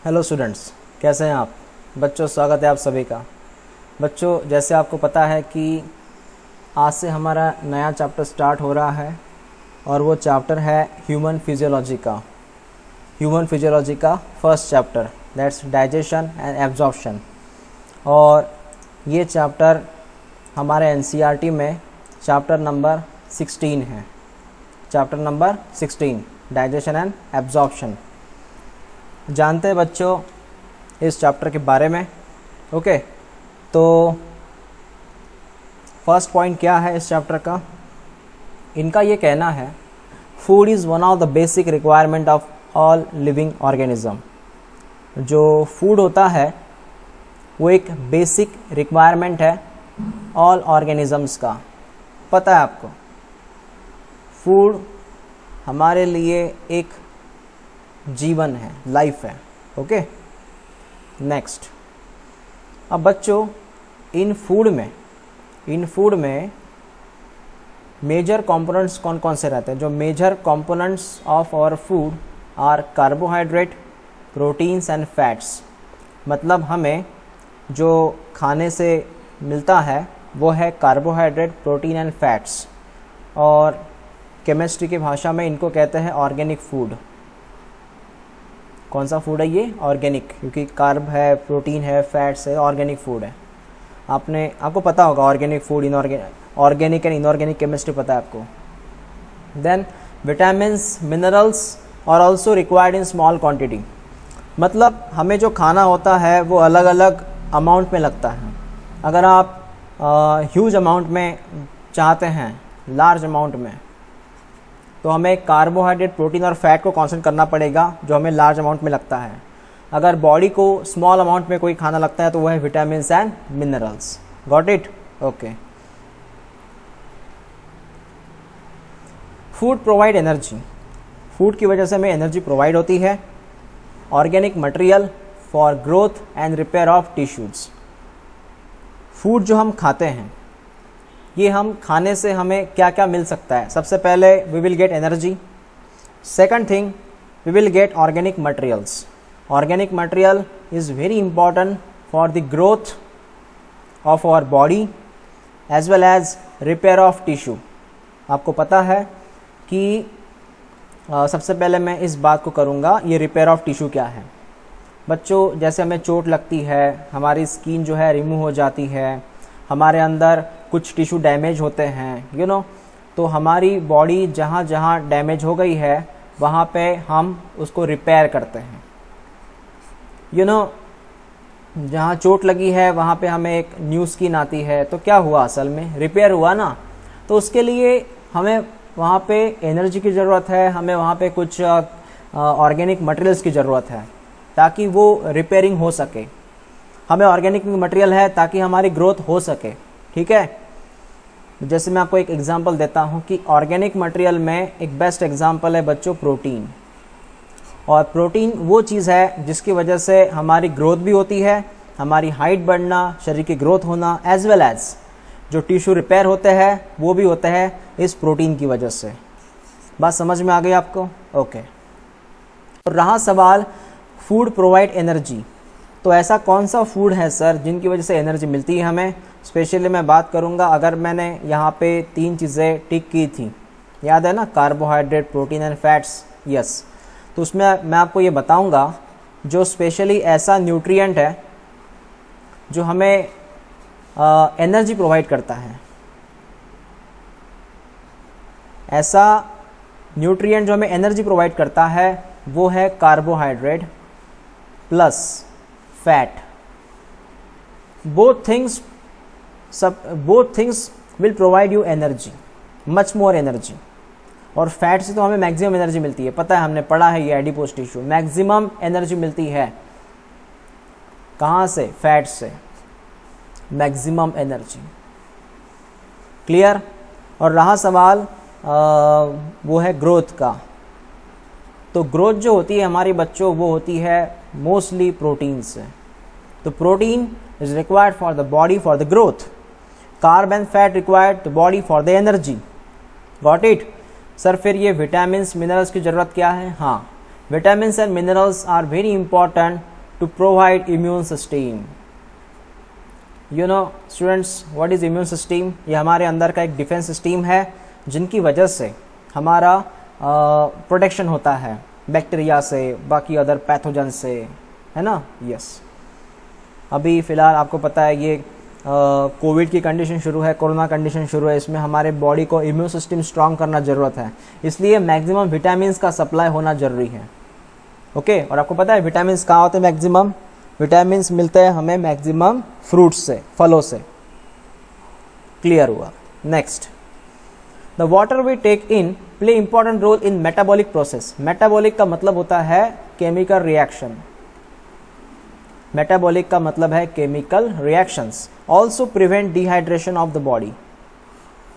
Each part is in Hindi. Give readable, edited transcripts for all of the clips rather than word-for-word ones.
हेलो स्टूडेंट्स, कैसे हैं आप बच्चों। स्वागत है आप सभी का। बच्चों, जैसे आपको पता है कि आज से हमारा नया चैप्टर स्टार्ट हो रहा है और वो चैप्टर है ह्यूमन फिजियोलॉजी का first chapter, that's digestion and absorption. और ये चैप्टर हमारे एनसीईआरटी में चैप्टर नंबर 16 है। Chapter number 16 digestion and absorption. जानते हैं बच्चों इस चैप्टर के बारे में। ओके, तो फर्स्ट पॉइंट क्या है इस चैप्टर का। इनका ये कहना है food is one of the basic requirement of all living organism. जो फूड होता है वो एक बेसिक रिक्वायरमेंट है ऑल ऑर्गेनिजम्स का। पता है आपको, फूड हमारे लिए एक जीवन है, लाइफ है। Okay, next. अब बच्चों इन फूड में मेजर कंपोनेंट्स कौन कौन से रहते हैं। जो major components of our food are carbohydrate, proteins and fats. मतलब हमें जो खाने से मिलता है वो है कार्बोहाइड्रेट, प्रोटीन एंड फैट्स। और केमिस्ट्री की भाषा में इनको कहते हैं ऑर्गेनिक फूड। कौन सा फूड है ये? ऑर्गेनिक, क्योंकि कार्ब है, प्रोटीन है, फैट्स है, ऑर्गेनिक फूड है। आपको पता होगा organic food, organic and inorganic chemistry पता है आपको। देन विटामिन्स, मिनरल्स और also required in small quantity. मतलब हमें जो खाना होता है वो अलग अलग अमाउंट में लगता है। अगर आप ह्यूज अमाउंट में चाहते हैं, लार्ज अमाउंट में, तो हमें कार्बोहाइड्रेट, प्रोटीन और फैट को कॉन्सेंट्रेट करना पड़ेगा जो हमें लार्ज अमाउंट में लगता है। अगर बॉडी को स्मॉल अमाउंट में कोई खाना लगता है तो वह है vitamins and minerals. Got it? Okay. Food provide energy. Food की वजह से हमें एनर्जी प्रोवाइड होती है। Organic material for growth and repair of tissues. Food जो हम खाते हैं, ये हम खाने से हमें क्या क्या मिल सकता है। सबसे पहले we will get energy. Second thing, we will get organic materials. Organic material is very important for the growth of our body as well as repair of tissue. आपको पता है कि सबसे पहले मैं इस बात को करूँगा, ये रिपेयर ऑफ टिश्यू क्या है। बच्चों, जैसे हमें चोट लगती है, हमारी स्किन जो है रिमूव हो जाती है, हमारे अंदर कुछ टिश्यू डैमेज होते हैं, तो हमारी बॉडी जहाँ जहाँ डैमेज हो गई है वहाँ पे हम उसको रिपेयर करते हैं। जहाँ चोट लगी है वहाँ पे हमें एक न्यू स्किन आती है, तो क्या हुआ? असल में रिपेयर हुआ ना। तो उसके लिए हमें वहाँ पे एनर्जी की ज़रूरत है, हमें वहाँ पे कुछ ऑर्गेनिक मटेरियल्स की ज़रूरत है ताकि वो रिपेयरिंग हो सके। हमें ऑर्गेनिक मटेरियल है ताकि हमारी ग्रोथ हो सके। ठीक है, जैसे मैं आपको एक एग्जांपल देता हूँ कि ऑर्गेनिक मटेरियल में एक बेस्ट एग्जांपल है बच्चों प्रोटीन। और प्रोटीन वो चीज़ है जिसकी वजह से हमारी ग्रोथ भी होती है, हमारी हाइट बढ़ना, शरीर की ग्रोथ होना, एज वेल एज जो टिश्यू रिपेयर होते हैं वो भी होते हैं इस प्रोटीन की वजह से। बात समझ में आ गई आपको? ओके। और रहा सवाल फूड प्रोवाइड एनर्जी, तो ऐसा कौन सा फूड है सर जिनकी वजह से एनर्जी मिलती है हमें। स्पेशली मैं बात करूंगा, अगर मैंने यहाँ पे 3 चीज़ें टिक की थी, याद है ना, carbohydrate, protein and fats, yes. तो उसमें मैं आपको ये बताऊंगा जो स्पेशली ऐसा न्यूट्रिएंट है जो हमें एनर्जी प्रोवाइड करता है। ऐसा न्यूट्रिएंट जो हमें एनर्जी प्रोवाइड करता है वो है carbohydrate plus fat. both things will provide you energy, much more energy। और फैट से तो हमें मैक्सिमम एनर्जी मिलती है, पता है, हमने पढ़ा है ये एडिपोज टिश्यू, मैक्सिमम एनर्जी मिलती है कहाँ से? फैट से, मैक्सिमम एनर्जी। क्लियर? और रहा सवाल वो है ग्रोथ का। तो ग्रोथ जो होती है हमारी बच्चों, वो होती है मोस्टली प्रोटीन से। तो protein is required for the body for the growth, carb and fat required the body for the energy। Got it? Sir फिर ये विटामिन्स, मिनरल्स की ज़रूरत क्या है? हाँ, vitamins and minerals are very important to provide immune system. You know students, what is immune system? ये हमारे अंदर का एक डिफेंस सिस्टम है जिनकी वजह से हमारा प्रोटेक्शन होता है बैक्टीरिया से, बाकी अदर पैथोजन से, है ना. यस, अभी फ़िलहाल आपको पता है ये कोविड की कंडीशन शुरू है, कोरोना कंडीशन शुरू है. इसमें हमारे बॉडी को इम्यून सिस्टम स्ट्रांग करना ज़रूरत है, इसलिए मैक्सिमम विटामिन्स का सप्लाई होना ज़रूरी है. ओके, और आपको पता है विटामिन्स कहाँ होते हैं? मैक्सिमम विटामिन्स मिलते हैं हमें मैक्सिमम फ्रूट्स से, फलों से. क्लियर हुआ. Next, the water we take in play important role in metabolic process. Metabolic का मतलब होता है केमिकल रिएक्शन. मेटाबॉलिक का मतलब है chemical reactions. Also prevent dehydration of the body.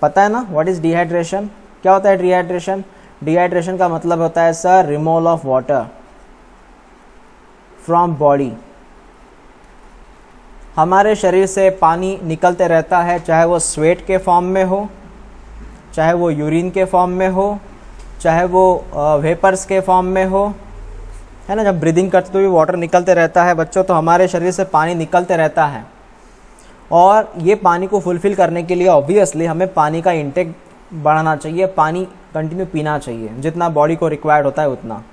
पता है ना व्हाट इज डिहाइड्रेशन? क्या होता है डिहाइड्रेशन? डिहाइड्रेशन का मतलब होता है sir removal of water from body. हमारे शरीर से पानी निकलते रहता है, चाहे वो स्वेट के फॉर्म में हो, चाहे वो यूरिन के फॉर्म में हो, चाहे वो वेपर्स के फॉर्म में हो, है ना. जब ब्रीदिंग करते तो भी वाटर निकलते रहता है बच्चों, तो हमारे शरीर से पानी निकलते रहता है. और ये पानी को फुलफिल करने के लिए ऑब्वियसली हमें पानी का इंटेक बढ़ाना चाहिए, पानी कंटिन्यू पीना चाहिए, जितना बॉडी को रिक्वायर्ड होता है उतना.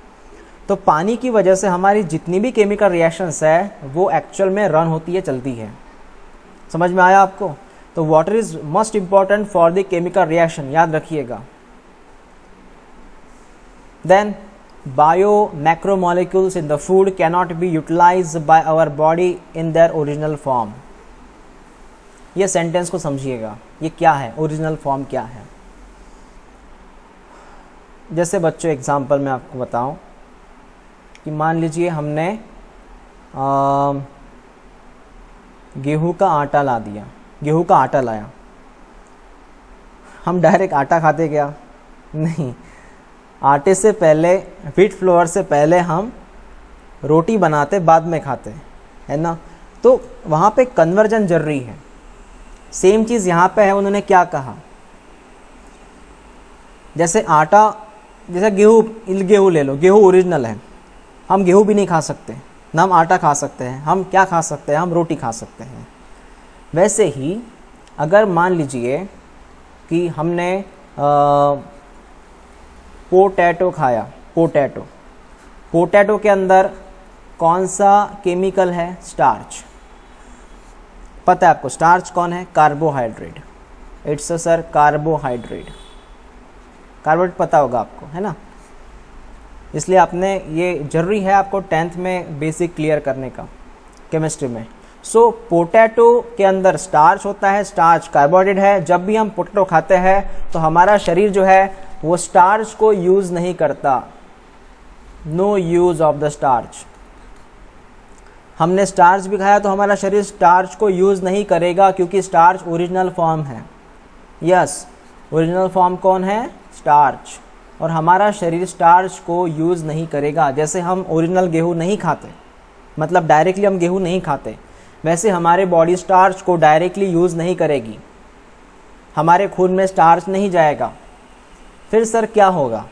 तो पानी की वजह से हमारी जितनी भी केमिकल रिएक्शंस है वो एक्चुअल में रन होती है, चलती है. समझ में आया आपको? तो water is most important for the chemical reaction, याद रखिएगा. Then bio macromolecules in the food cannot be utilized by our body in their original form. ये सेंटेंस को समझिएगा, ये क्या है, ओरिजिनल फॉर्म क्या है. जैसे बच्चों एग्जांपल मैं आपको बताऊं कि मान लीजिए हमने गेहूं का आटा ला दिया, गेहूं का आटा लाया. हम डायरेक्ट आटा खाते क्या? नहीं, आटे से पहले, व्हीट फ्लोर से पहले हम रोटी बनाते, बाद में खाते, है ना. तो वहाँ पे कन्वर्जन जरूरी है. सेम चीज़ यहाँ पे है. उन्होंने क्या कहा? जैसे आटा, जैसे गेहूँ ले लो, गेहूँ ओरिजिनल है, हम गेहूँ भी नहीं खा सकते ना, हम आटा खा सकते हैं. हम क्या खा सकते हैं? हम रोटी खा सकते हैं. वैसे ही अगर मान लीजिए कि हमने पोटैटो खाया, पोटैटो के अंदर कौन सा केमिकल है? स्टार्च. पता है आपको स्टार्च कौन है? Carbohydrate. It's a sir carbohydrate. Carbohydrate पता होगा आपको, है ना. इसलिए आपने ये जरूरी है आपको 10th में बेसिक क्लियर करने का केमिस्ट्री में. सो पोटैटो के अंदर स्टार्च होता है, स्टार्च कार्बोहाइड्रेट है. जब भी हम पोटैटो खाते हैं तो हमारा शरीर जो है वो स्टार्च को यूज नहीं करता. No use of the starch. हमने स्टार्च भी खाया तो हमारा शरीर स्टार्च को यूज नहीं करेगा, क्योंकि स्टार्च ओरिजिनल फॉर्म है. यस, ओरिजिनल फॉर्म कौन है? स्टार्च. और हमारा शरीर स्टार्च को यूज नहीं करेगा. जैसे हम ओरिजिनल गेहूं नहीं खाते, मतलब डायरेक्टली हम गेहूं नहीं खाते, वैसे हमारे बॉडी स्टार्च को डायरेक्टली यूज नहीं करेगी. हमारे खून में स्टार्च नहीं जाएगा. फिर सर क्या होगा?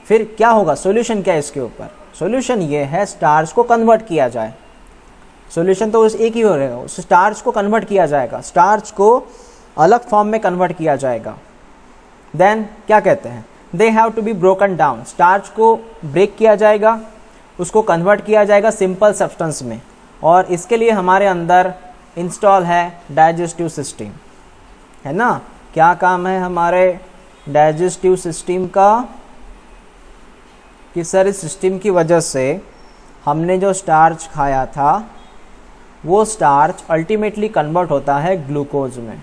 फिर क्या होगा? सॉल्यूशन क्या है इसके ऊपर? सॉल्यूशन ये है स्टार्च को कन्वर्ट किया जाए. सॉल्यूशन तो उस एक ही हो रहेगा, उस स्टार्च को कन्वर्ट किया जाएगा, स्टार्च को अलग फॉर्म में कन्वर्ट किया जाएगा. देन क्या कहते हैं? They have to be broken down. Starch को ब्रेक किया जाएगा, उसको कन्वर्ट किया जाएगा सिंपल सब्सटेंस में. और इसके लिए हमारे अंदर इंस्टॉल है डाइजेस्टिव सिस्टम, है ना. क्या काम है हमारे डाइजेस्टिव सिस्टम का? कि सर इस सिस्टम की वजह से हमने जो स्टार्च खाया था वो स्टार्च अल्टीमेटली कन्वर्ट होता है ग्लूकोज में.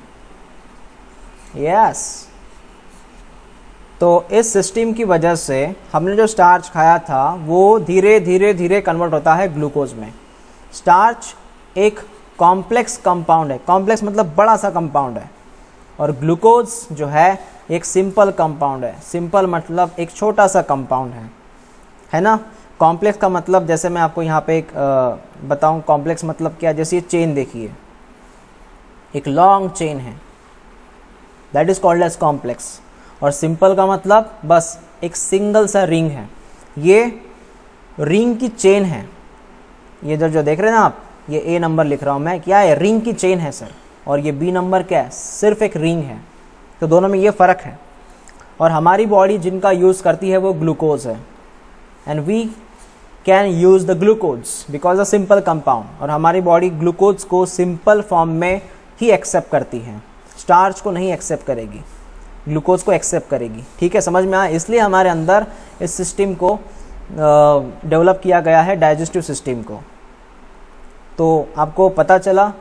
यस, तो इस सिस्टम की वजह से हमने जो स्टार्च खाया था वो धीरे धीरे धीरे कन्वर्ट होता है ग्लूकोज में. स्टार्च एक कॉम्प्लेक्स कंपाउंड है. कॉम्प्लेक्स मतलब बड़ा सा कंपाउंड है, और ग्लूकोज जो है एक सिंपल कंपाउंड है. सिंपल मतलब एक छोटा सा कंपाउंड है ना. कॉम्प्लेक्स का मतलब, जैसे मैं आपको यहाँ पे एक बताऊँ कॉम्प्लेक्स मतलब क्या. जैसे ये चेन देखिए, एक लॉन्ग चेन है, that is called as complex. और सिंपल का मतलब बस एक सिंगल सा रिंग है. ये रिंग की चेन है, ये जो देख रहे हैं ना आप, ये ए नंबर लिख रहा हूँ मैं, क्या है, रिंग की चेन है सर, और ये बी नंबर क्या है, सिर्फ एक रिंग है। तो दोनों में ये फ़र्क है। और हमारी बॉडी जिनका यूज़ करती है वो ग्लूकोज है, and we can use the glucose because a simple compound. और हमारी बॉडी ग्लूकोज को सिंपल फॉर्म में ही एक्सेप्ट करती है, स्टार्च को नहीं एक्सेप्ट करेगी, ग्लूकोज को एक्सेप्ट करेगी। ठीक है, समझ में आया? इसलिए हमारे अंदर इस सिस्टम को डेवलप किया गया है, डाइजेस्टिव सिस्टम को। तो आपको पता चला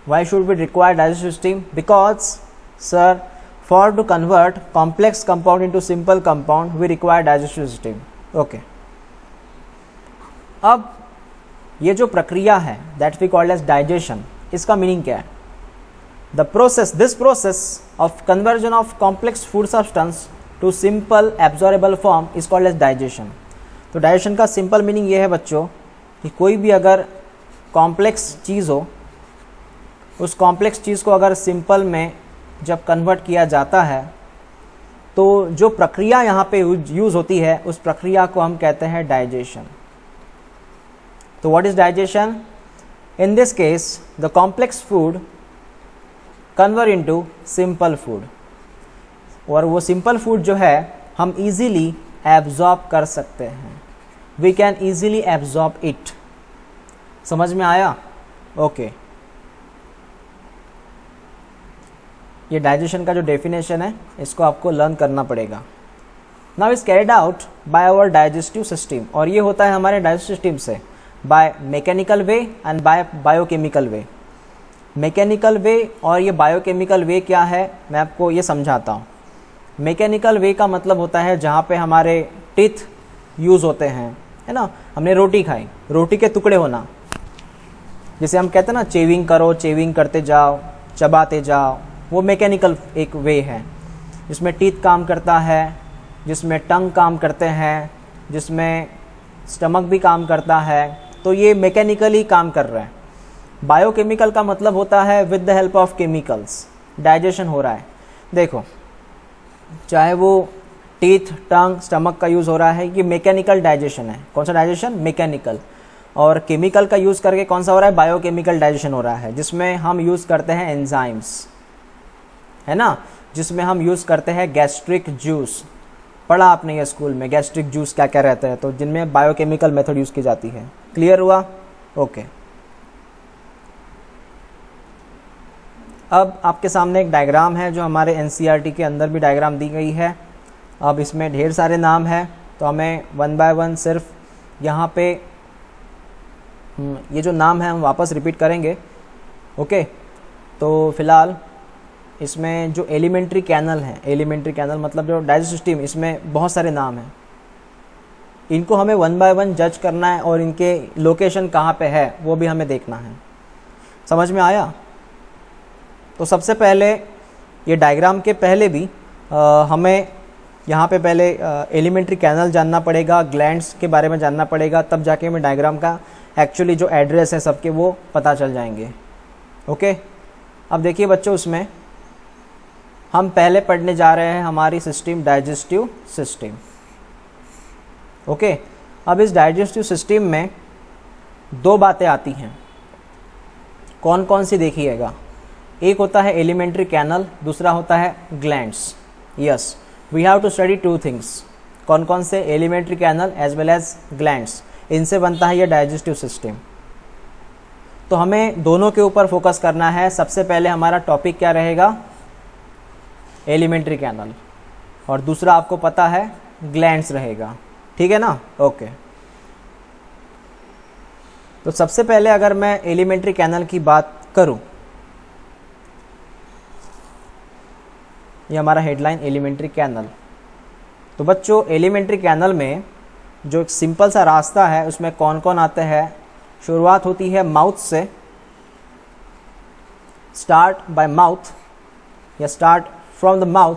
why should we require digestive system? Because sir, for to convert complex compound into simple compound we require digestive system. Okay, अब ये जो प्रक्रिया है that we called as digestion, इसका मीनिंग क्या है? This process of conversion of complex food substance to simple absorbable form is called as digestion. तो डाइजेशन का सिंपल मीनिंग ये है बच्चों कि कोई भी अगर कॉम्प्लेक्स चीज़ हो, उस कॉम्प्लेक्स चीज़ को अगर सिंपल में जब कन्वर्ट किया जाता है तो जो प्रक्रिया यहाँ पे यूज़ होती है उस प्रक्रिया को हम कहते हैं डाइजेशन। तो what is digestion? In this case the complex food convert into simple food, और वो सिंपल फूड जो है हम इजीली एब्जॉर्ब कर सकते हैं, we can easily absorb it. समझ में आया? ओके, ये डाइजेशन का जो डेफिनेशन है इसको आपको लर्न करना पड़ेगा। Now is carried out by our digestive system, और ये होता है हमारे डाइजेस्टिव सिस्टम से by mechanical way and by biochemical way. Mechanical way और ये बायोकेमिकल वे क्या है मैं आपको ये समझाता हूँ। मैकेनिकल वे का मतलब होता है जहाँ पे हमारे टीथ यूज़ होते हैं, है ना। हमने रोटी खाई, रोटी के टुकड़े होना, जैसे हम कहते हैं ना चेविंग करो, चेविंग करते जाओ, चबाते जाओ, वो मैकेनिकल एक वे है जिसमें टीथ काम करता है, जिसमें टंग काम करते हैं, जिसमें स्टमक भी काम करता है। तो ये मैकेनिकली काम कर रहे हैं। बायोकेमिकल का मतलब होता है with the help of chemicals digestion हो रहा है। देखो, चाहे वो टीथ, टंग, स्टमक का यूज़ हो रहा है, ये मैकेनिकल डाइजेशन है। कौन सा डाइजेशन? मैकेनिकल। और केमिकल का यूज़ करके कौन सा हो रहा है? बायोकेमिकल डाइजेशन हो रहा है, जिसमें हम यूज़ करते हैं एंजाइम्स, है ना, जिसमें हम यूज़ करते हैं गैस्ट्रिक जूस। पढ़ा आपने ये स्कूल में गैस्ट्रिक जूस क्या क्या रहता है, तो जिनमें बायोकेमिकल मेथड यूज़ की जाती है। क्लियर हुआ? ओके। अब आपके सामने एक डायग्राम है जो हमारे एनसीईआरटी के अंदर भी डायग्राम दी गई है। अब इसमें ढेर सारे नाम हैं, तो हमें वन बाय वन सिर्फ यहाँ पे ये जो नाम है हम वापस रिपीट करेंगे। ओके, तो फिलहाल इसमें जो एलिमेंट्री कैनल है, एलिमेंट्री कैनल मतलब जो डाइजेस्टिव सिस्टम, इसमें बहुत सारे नाम हैं। इनको हमें वन बाय वन जज करना है और इनके लोकेशन कहाँ पे है वो भी हमें देखना है। समझ में आया? तो सबसे पहले ये डायग्राम के पहले भी हमें यहाँ पे पहले एलिमेंट्री कैनल जानना पड़ेगा, ग्लैंड्स के बारे में जानना पड़ेगा, तब जाके हमें डायग्राम का एक्चुअली जो एड्रेस है सबके वो पता चल जाएंगे। ओके, अब देखिए बच्चों, उसमें हम पहले पढ़ने जा रहे हैं हमारी सिस्टम डाइजेस्टिव सिस्टम। ओके, अब इस डाइजेस्टिव सिस्टम में दो बातें आती हैं। कौन कौन सी देखिएगा? एक होता है एलिमेंट्री कैनल, दूसरा होता है glands. Yes, we have to study two things. कौन कौन से? Elementary canal as well as glands. इनसे बनता है ये डाइजेस्टिव सिस्टम। तो हमें दोनों के ऊपर फोकस करना है। सबसे पहले हमारा टॉपिक क्या रहेगा? एलिमेंट्री कैनल, और दूसरा आपको पता है ग्लैंड्स रहेगा। ठीक है ना? ओके, तो सबसे पहले अगर मैं एलिमेंट्री कैनल की बात करूं, ये हमारा हेडलाइन एलिमेंट्री कैनल। तो बच्चों, एलिमेंट्री कैनल में जो एक सिंपल सा रास्ता है उसमें कौन कौन आते हैं? शुरुआत होती है माउथ से, स्टार्ट बाय माउथ या start from the mouth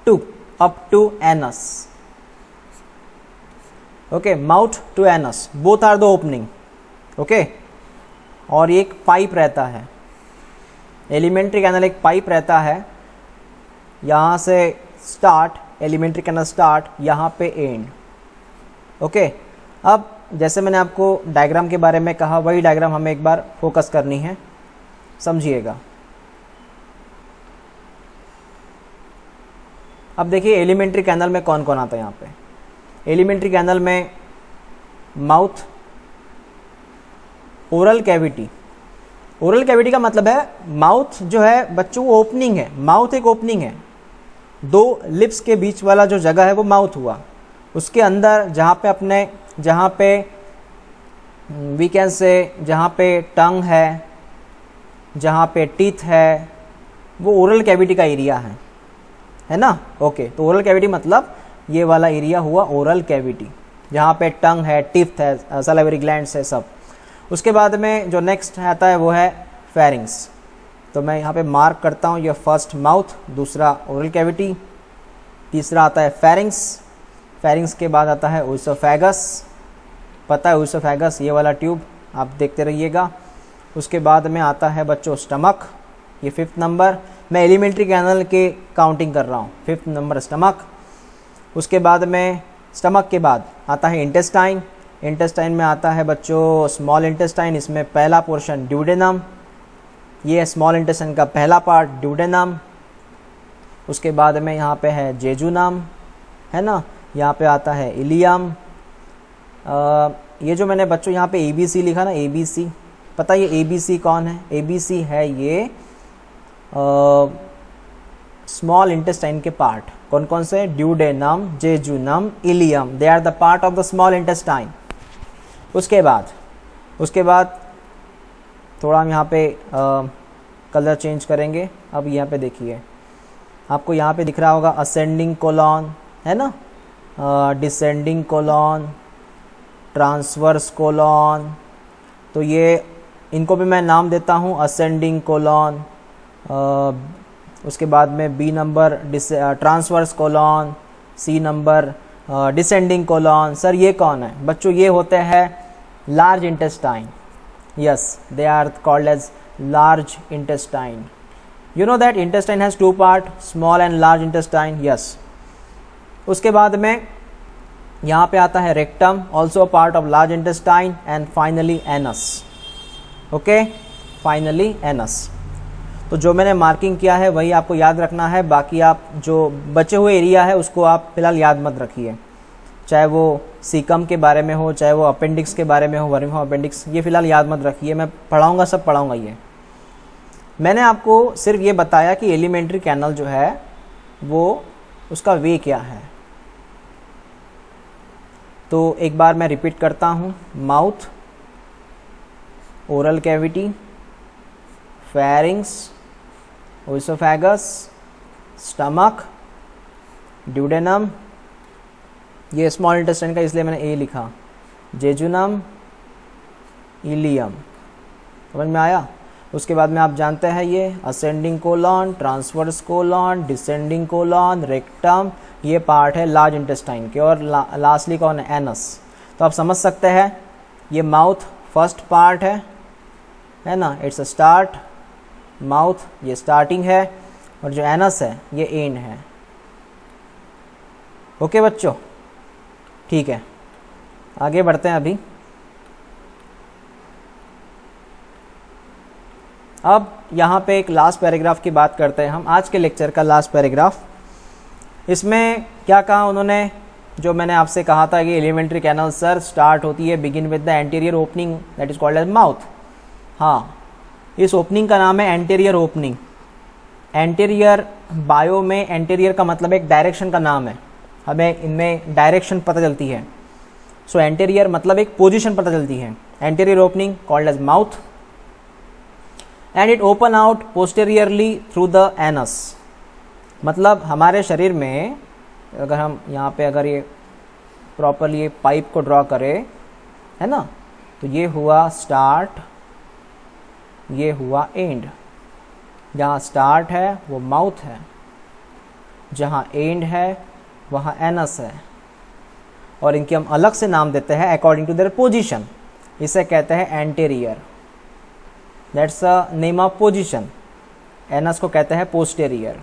to up to anus. Okay, mouth to anus, both are the opening. Okay, और एक पाइप रहता है। एलिमेंट्री कैनल एक पाइप रहता है, यहाँ से स्टार्ट, एलिमेंट्री कैनल स्टार्ट, यहाँ पे एंड। ओके, अब जैसे मैंने आपको डायग्राम के बारे में कहा, वही डायग्राम हमें एक बार फोकस करनी है, समझिएगा। अब देखिए एलिमेंट्री कैनल में कौन कौन आता है। यहाँ पे एलिमेंट्री कैनल में mouth, oral cavity. Oral cavity का मतलब है माउथ जो है बच्चों वो ओपनिंग है, माउथ एक ओपनिंग है, दो लिप्स के बीच वाला जो जगह है वो माउथ हुआ। उसके अंदर जहाँ पे वी कैन से जहाँ पे टंग है, जहाँ पे टीथ है, वो ओरल कैविटी का एरिया है ना। ओके, तो ओरल कैविटी मतलब ये वाला एरिया हुआ ओरल कैविटी, जहाँ पे टंग है, टीथ है, सलाइवरी ग्लैंड्स है सब। उसके बाद में जो नेक्स्ट आता है वो है फेरिंग्स। तो मैं यहाँ पे मार्क करता हूँ, ये फर्स्ट माउथ, दूसरा ओरल कैविटी, तीसरा आता है फेरिंग्स। फेरिंग्स के बाद आता है ओइसोफेगस, पता है ओइसोफेगस, ये वाला ट्यूब आप देखते रहिएगा। उसके बाद में आता है बच्चों स्टमक, ये 5th नंबर। मैं एलिमेंट्री कैनल के काउंटिंग कर रहा हूँ, 5th नंबर स्टमक। उसके बाद में स्टमक के बाद आता है इंटेस्टाइन। इंटेस्टाइन में आता है बच्चों स्मॉल इंटेस्टाइन, इसमें पहला पोर्शन ड्यूडेनम, ये स्मॉल इंटेस्टाइन का पहला पार्ट ड्यूडेनम। उसके बाद में यहाँ पे है जेजुनम, है ना। यहाँ पे आता है इलियम। ये जो मैंने बच्चों यहाँ पे ABC लिखा ना, ABC, पता है ये ABC कौन है? ABC है ये स्मॉल इंटेस्टाइन के पार्ट। कौन कौन से? Duodenum, jejunum, ileum, they are the part of the small intestine. उसके बाद थोड़ा हम यहाँ पे कलर चेंज करेंगे। अब यहाँ पे देखिए, आपको यहाँ पे दिख रहा होगा असेंडिंग कोलॉन, है ना, डिसेंडिंग कोलॉन, ट्रांसवर्स कोलॉन। तो ये इनको भी मैं नाम देता हूँ असेंडिंग कोलॉन। उसके बाद में B number transverse colon, C number descending colon. Sir ये कौन है बच्चों? ये होते हैं large intestine. Yes, they are called as large intestine. You know that intestine has 2 part, small and large intestine. Yes. उसके बाद में यहाँ पे आता है rectum, also a part of large intestine, and finally anus. Okay? Finally anus. तो जो मैंने मार्किंग किया है वही आपको याद रखना है, बाकी आप जो बचे हुए एरिया है उसको आप फिलहाल याद मत रखिए, चाहे वो सीकम के बारे में हो, चाहे वो अपेंडिक्स के बारे में हो, वर्मिफॉर्म अपेंडिक्स, ये फिलहाल याद मत रखिए। मैं पढ़ाऊँगा, सब पढ़ाऊँगा। ये मैंने आपको सिर्फ ये बताया कि एलिमेंट्री कैनल जो है वो उसका वे क्या है। तो एक बार मैं रिपीट करता हूँ, mouth, oral cavity, pharynx, oesophagus, stomach, duodenum, ये स्मॉल इंटेस्टाइन का इसलिए मैंने A लिखा, जेजुनम, इलियम। समझ में आया? उसके बाद में आप जानते हैं ये ascending colon, transverse colon, descending colon, rectum, ये पार्ट है लार्ज इंटेस्टाइन के। और लास्टली कौन है? एनस। तो आप समझ सकते हैं ये माउथ फर्स्ट पार्ट है ना, इट्स अ स्टार्ट। माउथ ये स्टार्टिंग है और जो एनस है ये एंड है। ओके बच्चों, ठीक है, आगे बढ़ते हैं। अभी अब यहाँ पे एक लास्ट पैराग्राफ की बात करते हैं हम, आज के लेक्चर का लास्ट पैराग्राफ। इसमें क्या कहा उन्होंने, जो मैंने आपसे कहा था कि एलिमेंट्री कैनल सर स्टार्ट होती है begin with the anterior opening that is called as mouth. हाँ, इस ओपनिंग का नाम है एंटीरियर ओपनिंग। एंटीरियर बायो में एंटीरियर का मतलब एक डायरेक्शन का नाम है, हमें इनमें डायरेक्शन पता चलती है। सो एंटीरियर मतलब एक पोजीशन पता चलती है। Anterior opening called as mouth and it open out posteriorly through the anus. मतलब हमारे शरीर में अगर हम यहाँ पे अगर ये प्रॉपरली ये पाइप को ड्रॉ करें, है ना, तो ये हुआ स्टार्ट, ये हुआ एंड। जहाँ स्टार्ट है वो माउथ है, जहाँ एंड है वहाँ एनस है, और इनके हम अलग से नाम देते हैं अकॉर्डिंग टू देयर पोजीशन। इसे कहते हैं anterior, that's a name of position. Anus को कहते हैं पोस्टेरियर।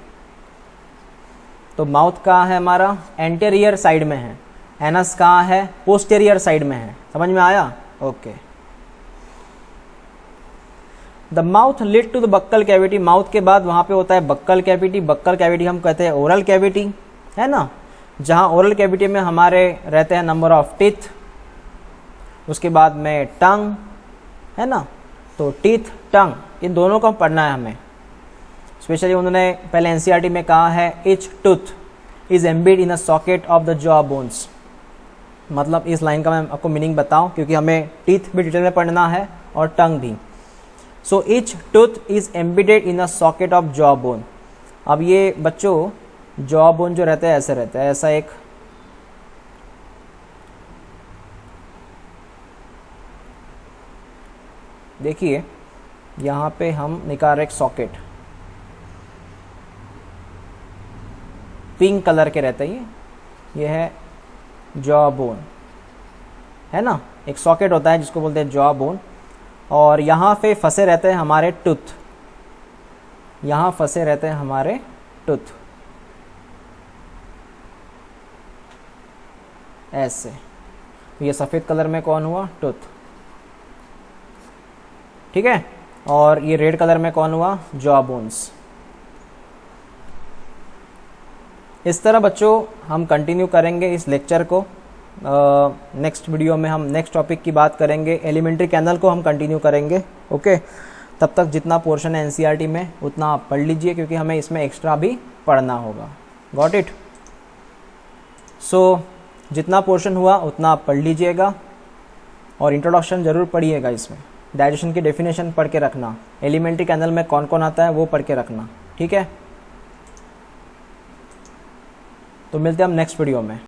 तो माउथ कहाँ है हमारा? एंटीरियर साइड में है। एनस कहाँ है? पोस्टेरियर साइड में है। समझ में आया? Okay. The mouth lead to the buccal cavity, mouth के बाद वहां पे होता है बक्कल कैविटी। बक्कल कैविटी हम कहते हैं ओरल कैविटी, है ना, जहां ओरल कैविटी में हमारे रहते हैं नंबर ऑफ टीथ, उसके बाद में टंग, है ना। तो टीथ, टंग, इन दोनों को पढ़ना है हमें। स्पेशली उन्होंने पहले एनसीईआरटी में कहा है each tooth is embed in a socket of the jaw bones. मतलब इस लाइन का मैं आपको मीनिंग बताऊं, क्योंकि हमें टीथ भी डिटेल में पढ़ना है और टंग भी। So each tooth is embedded in a socket of jaw bone. अब ये बच्चों जॉ बोन जो रहता है ऐसे रहता है, ऐसा एक देखिए यहाँ पे हम निकाल रहे एक सॉकेट, पिंक कलर के रहते हैं ये है जॉ बोन, है ना। एक सॉकेट होता है जिसको बोलते हैं जॉ बोन, और यहाँ पे फंसे रहते हैं हमारे टूथ, यहाँ फंसे रहते हैं हमारे टूथ ऐसे। ये सफ़ेद कलर में कौन हुआ? टूथ, ठीक है। और ये रेड कलर में कौन हुआ? Jaw bones. इस तरह बच्चों हम कंटिन्यू करेंगे इस लेक्चर को। नेक्स्ट वीडियो में हम नेक्स्ट टॉपिक की बात करेंगे, एलिमेंट्री कैनल को हम कंटिन्यू करेंगे। ओके, तब तक जितना पोर्शन है एनसीईआरटी में उतना आप पढ़ लीजिए, क्योंकि हमें इसमें एक्स्ट्रा भी पढ़ना होगा। Got it? सो जितना पोर्शन हुआ उतना आप पढ़ लीजिएगा, और इंट्रोडक्शन ज़रूर पढ़िएगा। इसमें डाइजेशन की डेफिनेशन पढ़ के रखना, एलिमेंट्री कैनल में कौन कौन आता है वो पढ़ के रखना, ठीक है। तो मिलते हैं हम नेक्स्ट वीडियो में।